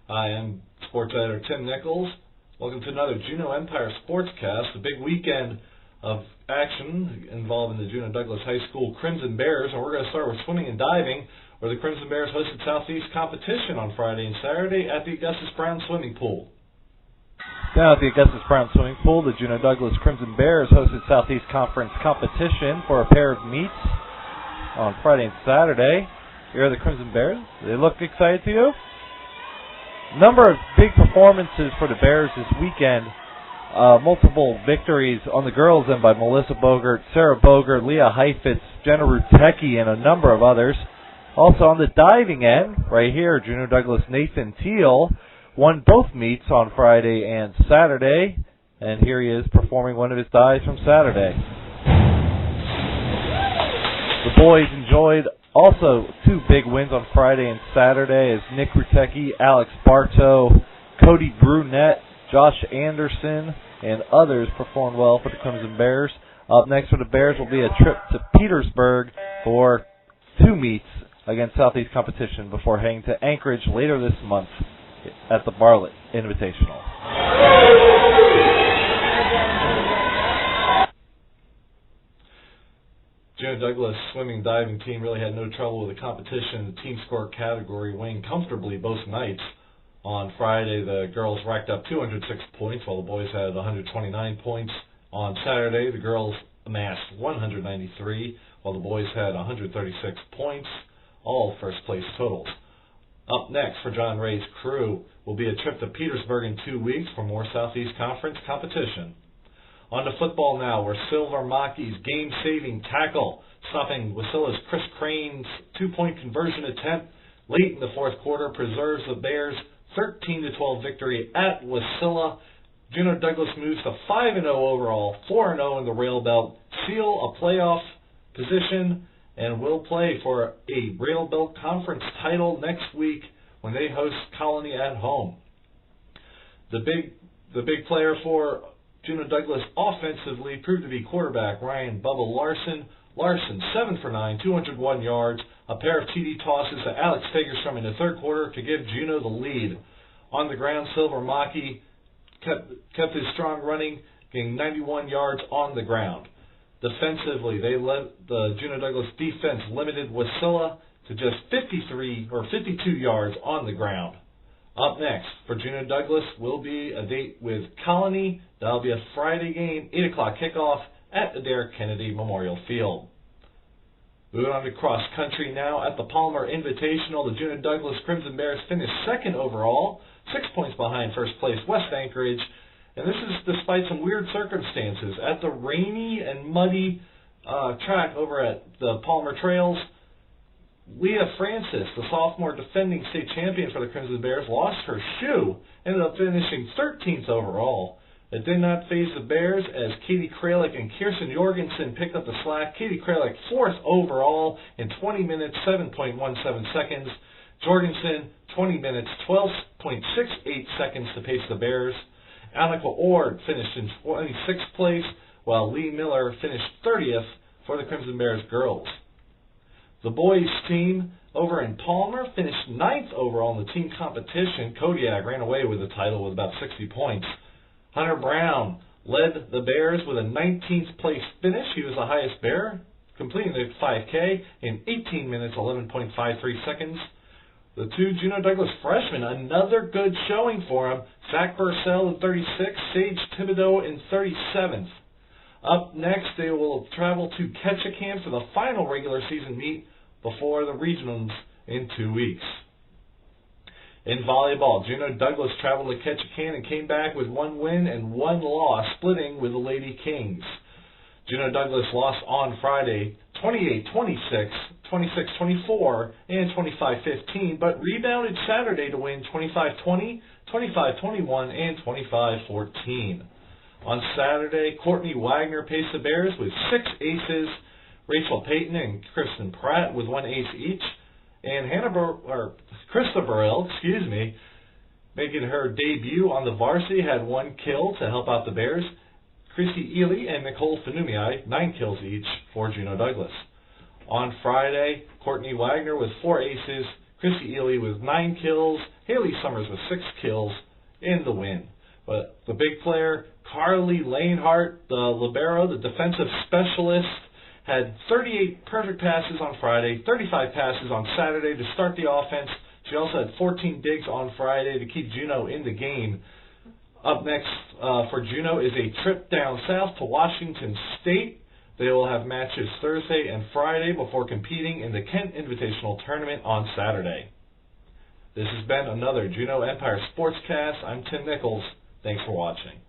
Hi, I'm sports editor Tim Nichols. Welcome to another Juneau Empire Sportscast, a big weekend of action involving the Juneau Douglas High School Crimson Bears, and we're going to start with swimming and diving, where the Crimson Bears hosted Southeast competition on Friday and Saturday at the Augustus Brown Swimming Pool. Down at the Augustus Brown Swimming Pool, the Juneau Douglas Crimson Bears hosted Southeast Conference competition for a pair of meets on Friday and Saturday. Here are the Crimson Bears. They look excited to you? Number of big performances for the Bears this weekend. Multiple victories on the girls' end by Melissa Bogert, Sarah Bogert, Leah Heifetz, Jenna Rutecki, and a number of others. Also on the diving end, right here, Juneau Douglas Nathan Teal won both meets on Friday and Saturday, and here he is performing one of his dives from Saturday. The boys enjoyed also two big wins on Friday and Saturday as Nick Rutecki, Alex Bartow, Cody Brunette, Josh Anderson, and others performed well for the Crimson Bears. Up next for the Bears will be a trip to Petersburg for two meets against Southeast competition before heading to Anchorage later this month at the Bartlett Invitational. Juneau Douglas swimming diving team really had no trouble with the competition in the team score category, winning comfortably both nights. On Friday, the girls racked up 206 points, while the boys had 129 points. On Saturday, the girls amassed 193, while the boys had 136 points, all first-place totals. Up next for John Ray's crew will be a trip to Petersburg in 2 weeks for more Southeast Conference competition. On to football now, where Silver Mackey's game-saving tackle, stopping Wasilla's Chris Crane's two-point conversion attempt late in the fourth quarter, preserves the Bears' 13-12 victory at Wasilla. Juneau Douglas moves to 5-0 overall, 4-0 in the Rail Belt, seal a playoff position, and will play for a Rail Belt Conference title next week when they host Colony at home. The big player for Juneau Douglas offensively proved to be quarterback Ryan Bubba Larson. Larson, 7 for 9, 201 yards, a pair of TD tosses to Alex Fagerstrom in the third quarter to give Juneau the lead. On the ground, Silver Mackey kept his strong running, getting 91 yards on the ground. Defensively, the Juneau Douglas defense limited Wasilla to just 52 yards on the ground. Up next for Juneau Douglas will be a date with Colony. That'll be a Friday game, 8 o'clock kickoff at the Derek Kennedy Memorial Field. Moving on to cross country now at the Palmer Invitational, the Juneau Douglas Crimson Bears finished second overall, 6 points behind first place West Anchorage. And this is despite some weird circumstances. At the rainy and muddy track over at the Palmer Trails, Leah Francis, the sophomore defending state champion for the Crimson Bears, lost her shoe, ended up finishing 13th overall. It did not faze the Bears as Katie Kralik and Kirsten Jorgensen picked up the slack. Katie Kralik 4th overall in 20 minutes, 7.17 seconds. Jorgensen, 20 minutes, 12.68 seconds to pace the Bears. Annika Ord finished in 26th place, while Lee Miller finished 30th for the Crimson Bears girls. The boys team over in Palmer finished 9th overall in the team competition. Kodiak ran away with the title with about 60 points. Hunter Brown led the Bears with a 19th place finish. He was the highest Bear, completing the 5K in 18 minutes, 11.53 seconds. The two Juneau Douglas freshmen, another good showing for them. Zach Bursell in 36th, Sage Thibodeau in 37th. Up next, they will travel to Ketchikan for the final regular season meet before the regionals in 2 weeks. In volleyball, Juneau Douglas traveled to Ketchikan and came back with 1 win and 1 loss, splitting with the Lady Kings. Juneau Douglas lost on Friday 28-26, 26-24, and 25-15, but rebounded Saturday to win 25-20, 25-21, and 25-14. On Saturday, Courtney Wagner paced the Bears with 6 aces, Rachel Payton and Kristen Pratt with 1 ace each, and Krista Burrell, making her debut on the varsity, had 1 kill to help out the Bears. Chrissy Ely and Nicole Fanumii, 9 kills each for Juneau Douglas. On Friday, Courtney Wagner with 4 aces, Chrissy Ely with 9 kills, Haley Summers with 6 kills in the win. But the big player, Carly Lanehart, the libero, the defensive specialist, had 38 perfect passes on Friday, 35 passes on Saturday to start the offense. She also had 14 digs on Friday to keep Juneau in the game. Up next for Juneau is a trip down south to Washington State. They will have matches Thursday and Friday before competing in the Kent Invitational Tournament on Saturday. This has been another Juneau Empire Sportscast. I'm Tim Nichols. Thanks for watching.